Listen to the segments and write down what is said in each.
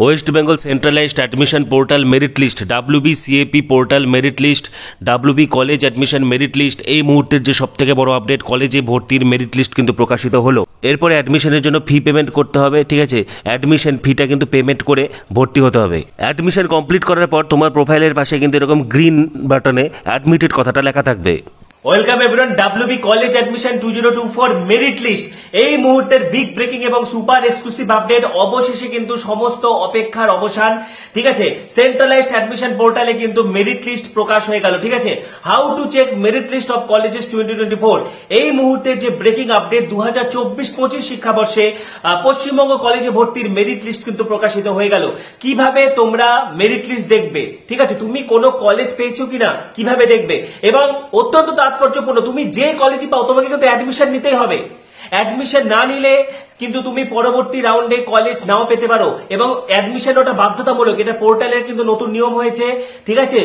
West Bengal centralised admission portal merit list, WBCAP portal merit list, WB college admission merit list, এই মুহূর্তের যে সবথেকে বড় আপডেট, কলেজে ভর্তির মেরিট লিস্ট কিন্তু প্রকাশিত হলো। এরপরে অ্যাডমিশনের জন্য ফি পেমেন্ট করতে হবে, ঠিক আছে। অ্যাডমিশন ফিটা কিন্তু পেমেন্ট করে ভর্তি হতে হবে। অ্যাডমিশন কমপ্লিট করার পর তোমার প্রোফাইলের পাশে কিন্তু এরকম গ্রিন বাটনে অ্যাডমিটেড কথাটা লেখা থাকবে। Welcome everyone, WB college admission 2024 merit list, এই মুহূর্তের বিগ ব্রেকিং এবং সুপার এক্সক্লুসিভ আপডেট। অবশেষে কিন্তু সমস্ত অপেক্ষার অবসান, ঠিক আছে। সেন্ট্রালাইজড অ্যাডমিশন পোর্টালে কিন্তু মেরিট লিস্ট প্রকাশ হয়ে গেল, ঠিক আছে। How to check merit list of colleges 2024, এই মুহূর্তের যে ব্রেকিং আপডেট, 2024-25 শিক্ষাবর্ষে পশ্চিমবঙ্গ কলেজে ভর্তির মেরিট লিস্ট কিন্তু প্রকাশিত হয়ে গেল। কিভাবে তোমরা মেরিট লিস্ট দেখবে, ঠিক আছে, তুমি কোনো কলেজ পেয়েছো কিনা কিভাবে দেখবে, এবং অত্যন্ত তাৎপর্যপূর্ণ, তুমি যে কলেজে পাও তোমাকে কিন্তু অ্যাডমিশন নিতেই হবে। অ্যাডমিশন না নিলে কিন্তু তুমি পরবর্তী রাউন্ডে কলেজ নাও পেতে পারো, এবং অ্যাডমিশন ওটা বাধ্যতামূলক। এটা পোর্টালের কিন্তু নতুন নিয়ম হয়েছে, ঠিক আছে।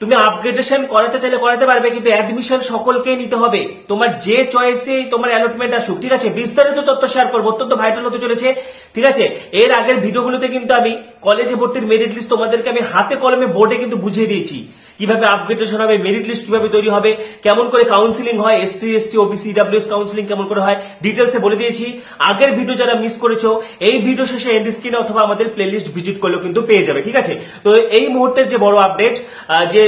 তুমি আপগ্রেডেশন করাতে চাইলে করাতে পারবে, কিন্তু অ্যাডমিশন সকলকে নিতে হবে, তোমার যে চয়েসে তোমার অ্যালটমেন্ট আসুক, ঠিক আছে। বিস্তারিত তথ্য শেয়ার করবো, অত্যন্ত ভাইটাল হতে চলেছে, ঠিক আছে। এর আগের ভিডিওগুলোতে কিন্তু আমি কলেজে ভর্তির মেরিট লিস্ট তোমাদেরকে আমি হাতে কলমে বোর্ডে কিন্তু বুঝিয়ে দিয়েছি, কিভাবে আপগ্রেডেশন হবে, মেরিট লিস্ট কিভাবে তৈরি হবে, কেমন করে কাউন্সিলিং হয়, SC ST OBC EWS counselling কেমন করে হয়, ডিটেলসে বলে দিয়েছি। আগের ভিডিও যারা মিস করেছো, এই ভিডিও শেষে এন্ড স্ক্রিনে অথবা আমাদের প্লেলিস্ট ভিজিট করলেও কিন্তু পেয়ে যাবে, ঠিক আছে। তো এই মুহূর্তের যে বড় আপডেট, যে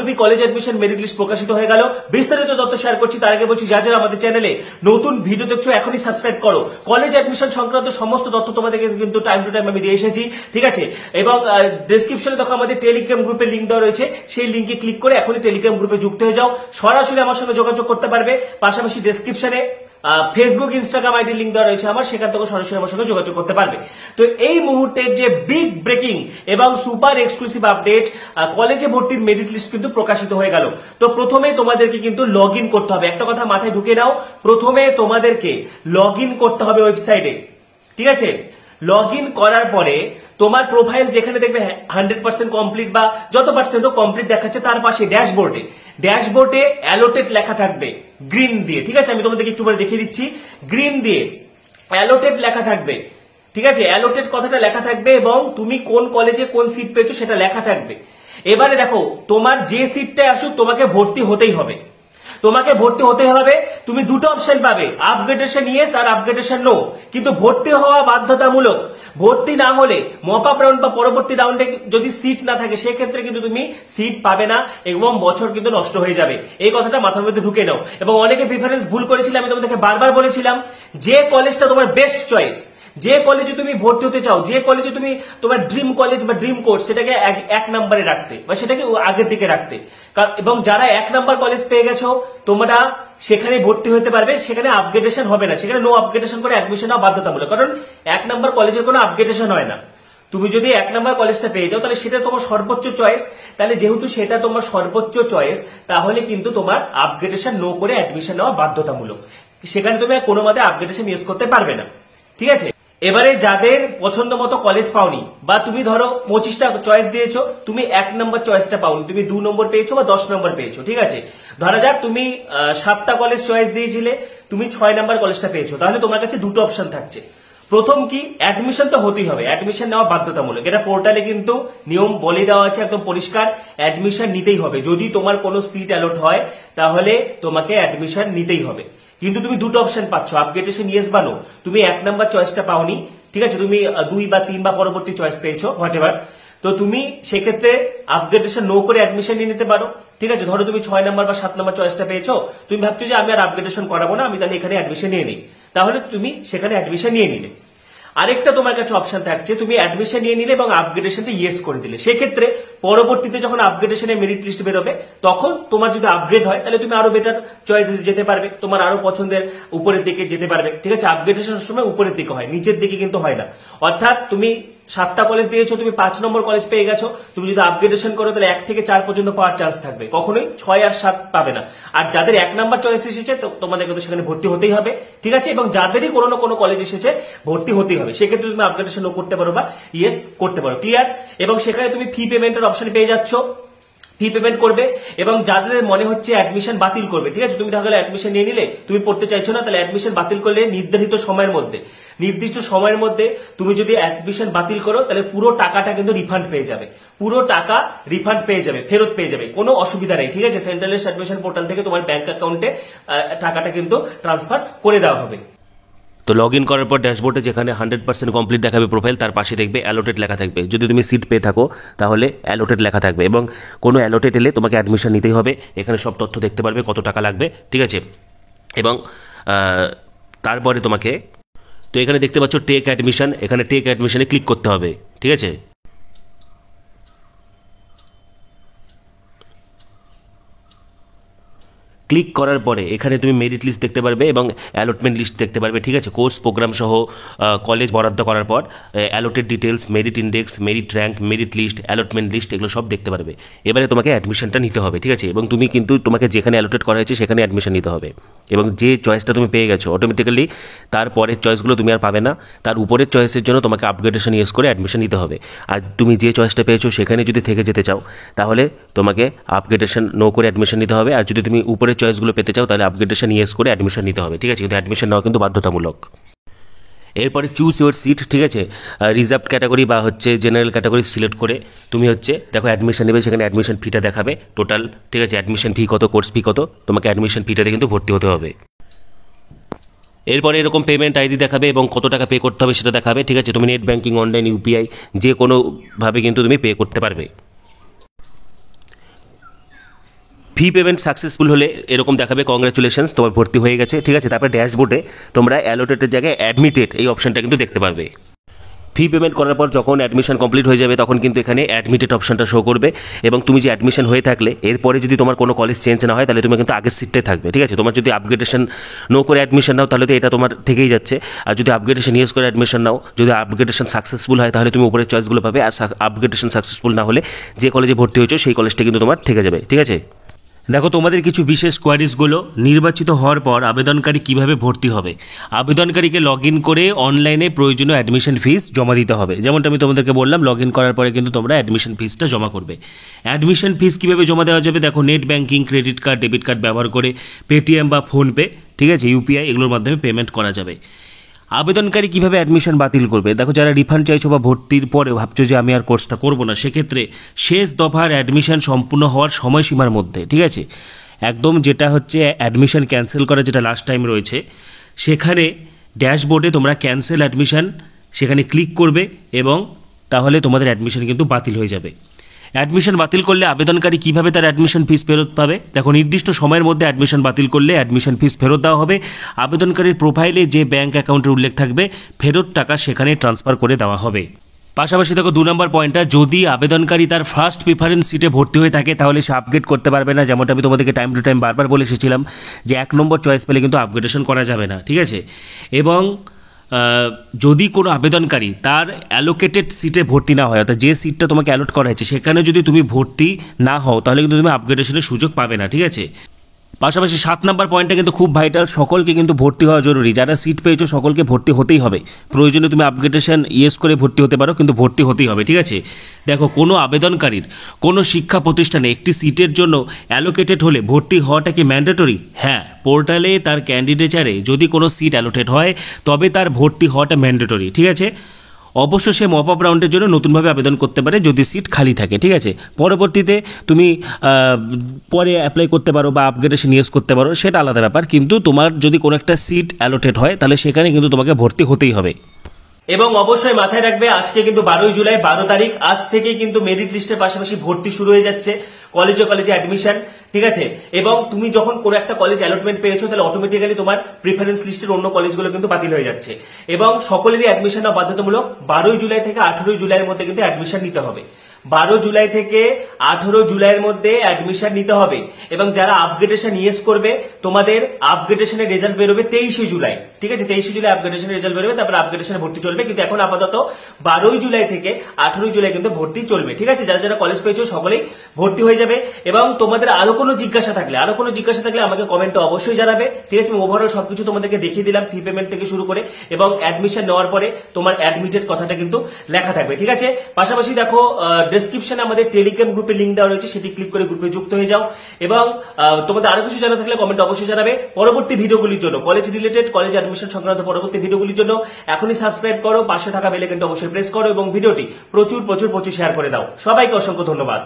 WB college admission merit list প্রকাশিত হয়ে গেল। বিস্তারিত তথ্য শেয়ার করছি, তার আগে বলছি যারা যারা আমাদের চ্যানেলে নতুন ভিডিও দেখছো এখনই সাবস্ক্রাইব করো। কলেজ অ্যাডমিশন সংক্রান্ত সমস্ত তথ্য তোমাদেরকে কিন্তু টাইম টু টাইম আমি দিয়ে এসেছি, ঠিক আছে। এবং ডেসক্রিপশনে দেখো আমাদের টেলিগ্রাম গ্রুপের লিঙ্ক দেওয়া রয়েছে, সেই লিঙ্কে ক্লিক করে এখনই টেলিগ্রাম গ্রুপে যুক্ত হয়ে যাও, সরাসরি আমার সঙ্গে যোগাযোগ করতে পারবে। পাশাপাশি ডেসক্রিপশনে ফেসবুক ইনস্টাগ্রাম আইডি লিঙ্ক দেওয়া রয়েছে আমার, সেখান থেকে সরাসরি আমার সঙ্গে যোগাযোগ করতে পারবে। তো এই মুহূর্তের যে বিগ ব্রেকিং এবং সুপার এক্সক্লুসিভ আপডেট, কলেজে ভর্তির মেরিট লিস্ট কিন্তু প্রকাশিত হয়ে গেল। তো প্রথমে তোমাদেরকে কিন্তু লগ ইন করতে হবে, একটা কথা মাথায় ঢুকে নাও, প্রথমে তোমাদেরকে লগ ইন করতে হবে ওয়েবসাইটে, ঠিক আছে। লগ ইন করার পরে তোমার প্রোফাইল যেখানে দেখবে 100% কমপ্লিট বা যত পার্সেন্ট কমপ্লিট দেখাচ্ছে, তার পাশে ড্যাশবোর্ডে অ্যালোটেড লেখা থাকবে গ্রিন দিয়ে, ঠিক আছে। আমি তোমাদেরকে একটু পরে দেখিয়ে দিচ্ছি, গ্রিন দিয়ে অ্যালোটেড লেখা থাকবে, ঠিক আছে। অ্যালোটেড কথাটা লেখা থাকবে এবং তুমি কোন কলেজে কোন সিট পেয়েছো সেটা লেখা থাকবে। এবারে দেখো, তোমার যে সিটটায় আসুক তোমাকে ভর্তি হতেই হবে, তুমি দুটো অপশন পাবে, আপগ্রেডেশন ইয়েস আর আপগ্রেডেশন নো, কিন্তু ভর্তি হওয়া বাধ্যতামূলক। ভর্তি না হলে মপ আপ রাউন্ড বা পরবর্তী রাউন্ডে যদি সিট না থাকে, সেক্ষেত্রে কিন্তু তুমি সিট পাবে না এবং বছর কিন্তু নষ্ট হয়ে যাবে। এই কথাটা মাথার মধ্যে ঢুকে নাও। এবং অনেকে প্রিফারেন্স ভুল করেছিল, আমি তোমাদেরকে বারবার বলেছিলাম, যে কলেজটা তোমার বেস্ট চয়েস, যে কলেজে তুমি ভর্তি হতে চাও, যে কলেজে তুমি তোমার ড্রিম কলেজ বা ড্রিম কোর্স, সেটাকে এক নম্বরে রাখতে বা সেটাকে আগের দিকে রাখতে। এবং যারা 1 নাম্বার কলেজ পেয়ে গেছো, তোমরা সেখানে ভর্তি হতে পারবে, সেখানে আপগ্রেডেশন হবে না, সেখানে নো আপগ্রেডেশন করে অ্যাডমিশন হওয়া বাধ্যতামূলক। কারণ 1 নাম্বার কলেজের কোনো আপগ্রেডেশন হয় না। তুমি যদি 1 নাম্বার কলেজটা পেয়ে যাও, তাহলে সেটা তোমার সর্বোচ্চ চয়েস, তাহলে যেহেতু সেটা তোমার সর্বোচ্চ চয়েস, তাহলে কিন্তু তোমার আপগ্রেডেশন নো করে অ্যাডমিশন নেওয়া বাধ্যতামূলক। সেখানে তুমি কোনো মতে আপগ্রেডেশন ইউজ করতে পারবে না, ঠিক আছে। এবারে যাদের পছন্দ মতো কলেজ পাওনি, বা তুমি ধরো 25টা চয়েস দিয়েছো, তুমি 1 নম্বর চয়েসটা পাওনি, তুমি 2 নম্বর পেয়েছো বা 10 নম্বর পেয়েছো, ঠিক আছে। ধরা যাক তুমি 7টা কলেজ চয়েস দিয়েছিলে, তুমি 6 নম্বর কলেজটা পেয়েছো, তাহলে তোমার কাছে দুটো অপশন থাকছে। প্রথম কি, অ্যাডমিশন তো হতেই হবে, অ্যাডমিশন নেওয়া বাধ্যতামূলক, এটা পোর্টালে কিন্তু নিয়ম বলে দেওয়া আছে একদম পরিষ্কার, অ্যাডমিশন নিতেই হবে। যদি তোমার কোনো সিট অ্যালট হয়, তাহলে তোমাকে অ্যাডমিশন নিতেই হবে। কিন্তু তুমি দুটো অপশন পাচ্ছ, আপগ্রেডেশন ইয়েস বা নো। তুমি 1 নাম্বার চয়েসটা পাওনি, ঠিক আছে, তুমি 2 বা 3 বা পরবর্তী চয়েস পেয়েছো, হোয়াটএভার। তো তুমি সেক্ষেত্রে আপগ্রেডেশন নো করে অ্যাডমিশন নিয়ে নিতে পারো, ঠিক আছে। ধরো তুমি 6 নাম্বার বা 7 নাম্বার চয়েসটা পেয়েছো, তুমি ভাবছো যে আমি আর আপগ্রেডেশন করাবো না, আমি তাহলে এখানে অ্যাডমিশন নিয়ে নিই, তাহলে তুমি সেখানে অ্যাডমিশন নিয়ে নিলে। আরেকটা তোমার কাছে অপশন থাকছে, তুমি অ্যাডমিশন নিয়ে নিলে এবং আপগ্রেডেশনটা ইয়েস করে দিলে। সেক্ষেত্রে পরবর্তীতে যখন আপগ্রেডেশনের মেরিট লিস্ট বেরোবে, তখন তোমার যদি আপগ্রেড হয়, তাহলে তুমি আরো বেটার চয়েসে যেতে পারবে, তোমার আরো পছন্দের উপরের দিকে যেতে পারবে, ঠিক আছে। আপগ্রেডেশনের সময় উপরের দিকে হয়, নিচের দিকে কিন্তু হয় না। অর্থাৎ তুমি 7টা কলেজ দিয়েছো, তুমি 5 নম্বর কলেজ পেয়ে গেছো, তুমি যদি আপগ্রেডেশন করো, তাহলে 1 থেকে 4 পর্যন্ত পাওয়ার চান্স থাকবে, কখনোই 6 আর 7 পাবে না। আর যাদের 1 নাম্বার চয়েস এসেছে, তোমাদের কিন্তু সেখানে ভর্তি হতেই হবে, ঠিক আছে। এবং যাদেরই কোনো না কোনো কলেজ এসেছে, ভর্তি হতেই হবে। সেক্ষেত্রে তুমি আপগ্রেডেশন করতে পারো বা ইয়েস করতে পারো, ক্লিয়ার। এবং সেখানে তুমি ফি পেমেন্টের অপশন পেয়ে যাচ্ছ, ফি পেমেন্ট করবে এবং যাদের মনে হচ্ছে অ্যাডমিশন বাতিল করবে, ঠিক আছে, তুমি তাহলে অ্যাডমিশন নিয়ে নিলে, তুমি পড়তে চাইছো না, তাহলে অ্যাডমিশন বাতিল করলে নির্দিষ্ট সময়ের মধ্যে তুমি যদি অ্যাডমিশন বাতিল করো তাহলে পুরো টাকাটা কিন্তু রিফান্ড পেয়ে যাবে, ফেরত পেয়ে যাবে, কোনো অসুবিধা নেই, ঠিক আছে। সেন্ট্রালাইজড অ্যাডমিশন পোর্টাল থেকে তোমার ব্যাংক অ্যাকাউন্টে টাকাটা কিন্তু ট্রান্সফার করে দেওয়া হবে। তো লগ ইন করার পর ড্যাশবোর্ডে যেখানে 100% কমপ্লিট দেখাবে প্রোফাইল, তার পাশে দেখবে অ্যালোটেড লেখা থাকবে। যদি তুমি সিট পেয়ে থাকো তাহলে অ্যালোটেড লেখা থাকবে, এবং কোনো অ্যালোটেড এলে তোমাকে অ্যাডমিশন নিতেই হবে। এখানে সব তথ্য দেখতে পারবে, কত টাকা লাগবে, ঠিক আছে। এবং তারপরে তোমাকে, তো এখানে দেখতে পাচ্ছ টেক অ্যাডমিশন, এখানে টেক অ্যাডমিশনে ক্লিক করতে হবে, ঠিক আছে। ক্লিক করার পরে এখানে তুমি মেরিট লিস্ট দেখতে পারবে এবং অ্যালটমেন্ট লিস্ট দেখতে পারবে, ঠিক আছে। কোর্স প্রোগ্রাম সহ কলেজ বরাদ্দ করার পর allotted details, merit index, merit rank, merit list, allotment list, এগুলো সব দেখতে পারবে। এবারে তোমাকে অ্যাডমিশনটা নিতে হবে, ঠিক আছে। এবং তুমি কিন্তু তোমাকে যেখানে অ্যালোটেড করা হয়েছে সেখানে অ্যাডমিশন নিতে হবে, এবং যে চয়েসটা তুমি পেয়ে গেছো অটোমেটিক্যালি তারপরের চয়েসগুলো তুমি আর পাবে না। তার উপরের চয়েসের জন্য তোমাকে আপগ্রেডেশন ইয়েস করে অ্যাডমিশন নিতে হবে। আর তুমি যে চয়েসটা পেয়েছো সেখানে যদি থেকে যেতে চাও তাহলে তোমাকে আপগ্রেডেশন নো করে অ্যাডমিশন নিতে হবে। আর যদি তুমি উপরের চয়েসগুলো পেতে চাও তাহলে আপগ্রেডেশন ইয়েস করে অ্যাডমিশন নিতে হবে, ঠিক আছে। কিন্তু অ্যাডমিশন নেওয়া কিন্তু বাধ্যতামূলক। এরপরে চুজ ইউর সিট, ঠিক আছে। রিজার্ভ ক্যাটাগরি বা হচ্ছে জেনারেল ক্যাটাগরি সিলেক্ট করে তুমি হচ্ছে দেখো অ্যাডমিশন নেবে, সেখানে অ্যাডমিশন ফিটা দেখাবে টোটাল, ঠিক আছে। অ্যাডমিশন ফি কত, কোর্স ফি কত, তোমাকে অ্যাডমিশন ফিটাতে কিন্তু ভর্তি হতে হবে। এরপরে এরকম পেমেন্ট আইডি দেখাবে এবং কত টাকা পে করতে হবে সেটা দেখাবে, ঠিক আছে। তুমি নেট ব্যাঙ্কিং, অনলাইন, ইউপিআই যে কোনোভাবে কিন্তু তুমি পে করতে পারবে। ফি পেমেন্ট সাকসেসফুল হলে এরকম দেখাবে কংগ্রাচুলেশনস, তোমার ভর্তি হয়ে গেছে, ঠিক আছে। তারপরে ড্যাশবোর্ডে তোমরা অ্যালোটেডের জায়গায় অ্যাডমিটেড এই অপশনটা কিন্তু দেখতে পারবে। ফি পেমেন্ট করার পর যখন অ্যাডমিশন কমপ্লিট হয়ে যাবে তখন কিন্তু এখানে অ্যাডমিটেড অপশনটা শো করবে, এবং তুমি যে অ্যাডমিশন হয়ে থাকলে এরপরে যদি তোমার কোনো কলেজ চেঞ্জ না হয় তাহলে তুমি কিন্তু আগের সিটটাই থাকবে, ঠিক আছে। তোমার যদি আপগ্রেডেশন নো করে অ্যাডমিশন নাও তাহলে তো এটা তোমার থেকেই যাচ্ছে, আর যদি আপগ্রেডেশন ইয়েস করে অ্যাডমিশন নাও, যদি আপগ্রেডেশন সাকসেসফুল হয় তাহলে তুমি উপরের চয়েসগুলো পাবে, আর আপগ্রেডেশন সাকসেসফুল না হলে যে কলেজে ভর্তি হয়েছো সেই কলেজটা কিন্তু তোমার থেকে যাবে, ঠিক আছে। দেখো তোমাদের কিছু বিশেষ কোয়ারিজগুলো, নির্বাচিত হওয়ার পর আবেদনকারী কিভাবে ভর্তি হবে। আবেদনকারীকে লগ ইন করে অনলাইনে প্রয়োজনীয় অ্যাডমিশন ফিস জমা দিতে হবে। যেমনটা আমি তোমাদেরকে বললাম, লগ ইন করার পরে কিন্তু তোমরা অ্যাডমিশন ফিসটা জমা করবে। অ্যাডমিশন ফিস কীভাবে জমা দেওয়া যাবে, দেখো net banking, credit card, debit card ব্যবহার করে, পেটিএম বা ফোনপে, ঠিক আছে, ইউপিআই, এগুলোর মাধ্যমে পেমেন্ট করা যাবে। আবেদনকারী কিভাবে অ্যাডমিশন বাতিল করবে, দেখো যারা রিফান্ড চাইছো বা ভর্তির পরে ভাবছো যে আমি আর কোর্সটা করবো না, সেক্ষেত্রে শেষ দফার অ্যাডমিশন সম্পূর্ণ হওয়ার সময়সীমার মধ্যে, ঠিক আছে, একদম যেটা হচ্ছে অ্যাডমিশন ক্যান্সেল করা যেটা লাস্ট টাইম রয়েছে, সেখানে ড্যাশবোর্ডে তোমরা ক্যান্সেল অ্যাডমিশন সেখানে ক্লিক করবে এবং তাহলে তোমাদের অ্যাডমিশন কিন্তু বাতিল হয়ে যাবে। অ্যাডমিশন বাতিল করলে আবেদনকারী কিভাবে তার অ্যাডমিশন ফিস ফেরত পাবে, দেখো নির্দিষ্ট সময়ের মধ্যে অ্যাডমিশন বাতিল করলে অ্যাডমিশন ফিস ফেরত দেওয়া হবে। আবেদনকারীর প্রোফাইলে যে ব্যাঙ্ক অ্যাকাউন্টের উল্লেখ থাকবে ফেরত টাকা সেখানে ট্রান্সফার করে দেওয়া হবে। পাশাপাশি দেখো 2 নম্বর পয়েন্টটা, যদি আবেদনকারী তার ফার্স্ট প্রিফারেন্স সিটে ভর্তি হয়ে থাকে তাহলে সে আপগ্রেড করতে পারবে না। যেমনটা আমি তোমাদেরকে টাইম টু টাইম বারবার বলে এসেছিলাম যে 1 নম্বর চয়েস পেলে কিন্তু আপগ্রেডেশন করা যাবে না, ঠিক আছে। এবং যদি কোনো আবেদনকারী তার অ্যালোকেটেড সিটে ভর্তি না হয়, অর্থাৎ যে সিটটা তোমাকে অ্যালট করা হয়েছে সেখানে যদি তুমি ভর্তি না হও তাহলে কিন্তু তুমি আপগ্রেডেশনের সুযোগ পাবে না, ঠিক আছে। পাশাপাশি 7 নম্বর পয়েন্টটা কিন্তু খুব ভাইটাল, সকলকে কিন্তু ভর্তি হওয়া জরুরি। যারা সিট পেয়েছো সকলকে ভর্তি হতেই হবে। প্রয়োজনে তুমি আপগ্রেডেশন ইয়েস করে ভর্তি হতে পারো, কিন্তু ভর্তি হতেই হবে, ঠিক আছে। দেখো কোনো আবেদনকারীর কোনো শিক্ষা প্রতিষ্ঠানে একটি সিটের জন্য অ্যালোকেটেড হলে ভর্তি হওয়াটা কি ম্যান্ডেটরি? হ্যাঁ, পোর্টালে তার ক্যান্ডিডেচারে যদি কোনো সিট অ্যালোটেড হয় তবে তার ভর্তি হওয়াটা ম্যান্ডেটরি, ঠিক আছে। অবশ্য সে মপ আপ রাউন্ডের জন্য নতুনভাবে আবেদন করতে পারে যদি সিট খালি থাকে, ঠিক আছে। পরবর্তীতে তুমি পরে অ্যাপ্লাই করতে পারো বা আপগ্রেডেশন ইয়েস করতে পারো, সেটা আলাদা ব্যাপার। কিন্তু তোমার যদি কোনো একটা সিট অ্যালোটেড হয় তাহলে সেখানে কিন্তু তোমাকে ভর্তি হতেই হবে। এবং অবশ্যই মাথায় রাখবে আজকে কিন্তু 12 জুলাই 12 তারিখ, আজ থেকেই কিন্তু মেরিট লিস্টের পাশাপাশি ভর্তি শুরু হয়ে যাচ্ছে, কলেজে অ্যাডমিশন, ঠিক আছে। এবং তুমি যখন কোনো একটা কলেজ অ্যালটমেন্ট পেয়েছো তাহলে অটোমেটিক্যালি তোমার প্রিফারেন্স লিস্টের অন্য কলেজগুলো কিন্তু বাতিল হয়ে যাচ্ছে। এবং সকলেরই অ্যাডমিশন বাধ্যতামূলক। 12 জুলাই থেকে 18 জুলাইয়ের মধ্যে কিন্তু অ্যাডমিশন নিতে হবে। 12 জুলাই থেকে 18 জুলাইয়ের মধ্যে অ্যাডমিশন নিতে হবে। এবং যারা আপগ্রেডেশন ইয়েস করবে তোমাদের আপগ্রেডেশনের রেজাল্ট বেরোবে 23 জুলাই, ঠিক আছে। 23 জুলাই আপগ্রেডেশনের রেজাল্ট বেরোবে, তারপর আপগ্রেডেশনে ভর্তি চলবে। কিন্তু এখন আপাতত 12 জুলাই থেকে 18 জুলাই কিন্তু ভর্তি চলবে, ঠিক আছে। যারা যারা কলেজ পেয়েছো সকলেই ভর্তি হয়ে যাবে। এবং তোমাদের আরো কোনো জিজ্ঞাসা থাকলে আমাকে কমেন্টে অবশ্যই জানাবে, ঠিক আছে। ওভারঅল সবকিছু তোমাদেরকে দেখিয়ে দিলাম, ফি পেমেন্ট থেকে শুরু করে, এবং অ্যাডমিশন নেওয়ার পরে তোমার অ্যাডমিটেড কথাটা কিন্তু লেখা থাকবে, ঠিক আছে। পাশাপাশি দেখো ডেসক্রিপশনে আমাদের টেলিগ্রাম গ্রুপের লিঙ্ক দেওয়া রয়েছে, সেটি ক্লিক করে গ্রুপে যুক্ত হয়ে যাও। এবং তোমাদের আরো কিছু জানা থাকলে কমেন্ট অবশ্যই জানাবে। পরবর্তী ভিডিওগুলির জন্য, কলেজ রিলেটেড, কলেজ অ্যাডমিশন সংক্রান্ত পরবর্তী ভিডিওগুলির জন্য এখনই সাবস্ক্রাইব করো, পাশে থাকা বেল আইকনটা অবশ্যই প্রেস করো এবং ভিডিওটি প্রচুর শেয়ার করে দাও। সবাইকে অসংখ্য ধন্যবাদ।